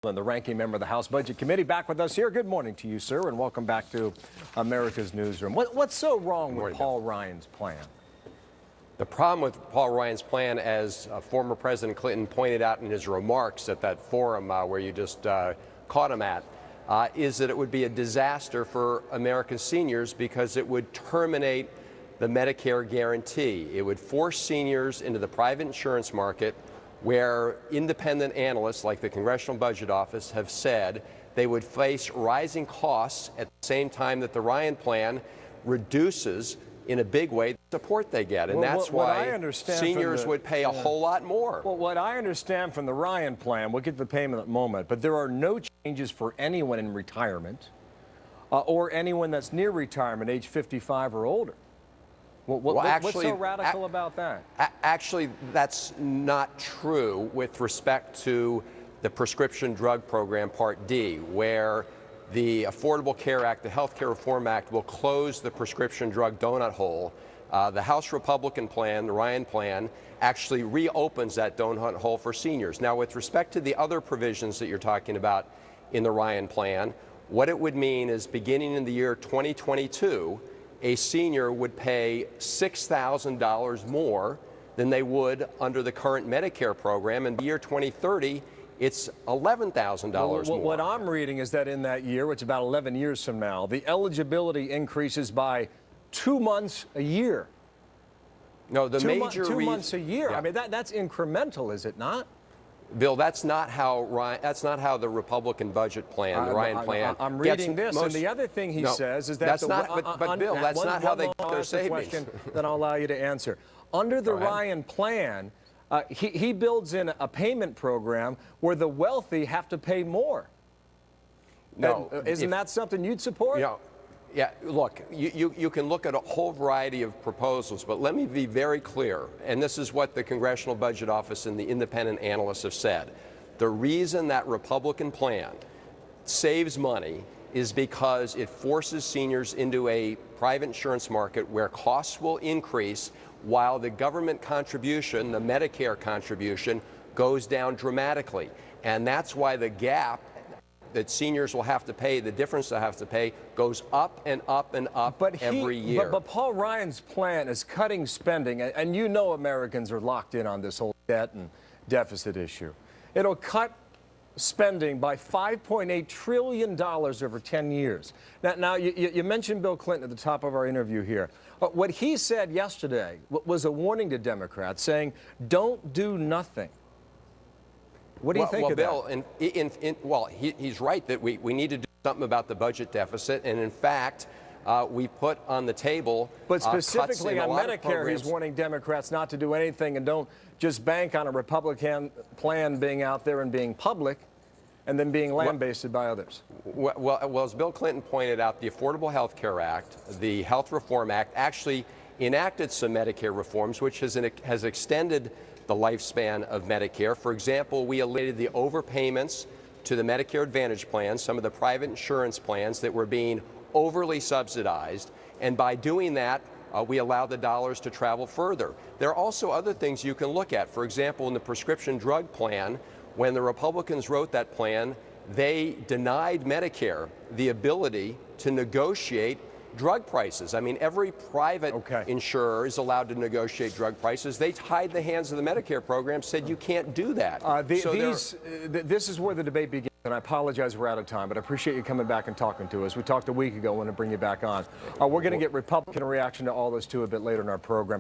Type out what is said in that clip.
The ranking member of the House Budget Committee, back with us here. Good morning to you, sir, and welcome back to America's Newsroom. What's so wrong with Paul Ryan's plan? The problem with Paul Ryan's plan, as former President Clinton pointed out in his remarks at that forum where you just caught him at, is that it would be a disaster for American seniors because it would terminate the Medicare guarantee. It would force seniors into the private insurance market, where independent analysts like the Congressional Budget Office have said they would face rising costs at the same time that the Ryan plan reduces in a big way the support they get. And that's why seniors would pay a whole lot more. Well, what I understand from the Ryan plan, we'll get to the payment in a moment, but there are no changes for anyone in retirement or anyone that's near retirement, age 55 or older. What's so radical about that? Actually, that's not true with respect to the Prescription Drug Program Part D, where the Affordable Care Act, the Health Care Reform Act, will close the prescription drug donut hole. The House Republican plan, the Ryan plan, actually reopens that donut hole for seniors. Now, with respect to the other provisions that you're talking about in the Ryan plan, what it would mean is beginning in the year 2022, a senior would pay $6,000 more than they would under the current Medicare program. In the year 2030, it's $11,000 more. What I'm reading is that in that year, which is about 11 years from now, the eligibility increases by 2 months a year. No, the major two months a year. Yeah. I mean, that's incremental, is it not? Bill, that's not how the Republican budget plan, the Ryan plan. I'm reading this, and the other thing he says is that but Bill, that's not how they get their savings. Then I'll allow you to answer. Under the Ryan plan, he builds in a payment program where the wealthy have to pay more. No, isn't that something you'd support? Yeah, look, you can look at a whole variety of proposals, but let me be very clear, and this is what the Congressional Budget Office and the independent analysts have said. The reason that Republican plan saves money is because it forces seniors into a private insurance market where costs will increase while the government contribution, the Medicare contribution, goes down dramatically. And that's why the gap that seniors will have to pay, the difference they'll have to pay, goes up and up and up every year. But Paul Ryan's plan is cutting spending, and you know Americans are locked in on this whole debt and deficit issue. It'll cut spending by $5.8 trillion over 10 years. Now you mentioned Bill Clinton at the top of our interview here. What he said yesterday was a warning to Democrats, saying, don't do nothing. What do you think of that? Bill, he's right that we need to do something about the budget deficit, and in fact, we put on the table but specifically cuts in on a lot Medicare, of he's warning Democrats not to do anything and don't just bank on a Republican plan being out there and being public and then being lambasted by others. Well, as Bill Clinton pointed out, the Affordable Health Care Act, the Health Reform Act, actually enacted some Medicare reforms, which has extended the lifespan of Medicare. For example, we eliminated the overpayments to the Medicare Advantage plans, some of the private insurance plans that were being overly subsidized, and by doing that, we allow the dollars to travel further. There are also other things you can look at. For example, in the prescription drug plan, when the Republicans wrote that plan, they denied Medicare the ability to negotiate drug prices. I mean, every private insurer is allowed to negotiate drug prices. They tied the hands of the Medicare program, said you can't do that. This is where the debate begins, and I apologize we're out of time, but I appreciate you coming back and talking to us. We talked a week ago. I want to bring you back on. We're going to get Republican reaction to all this, too, a bit later in our program.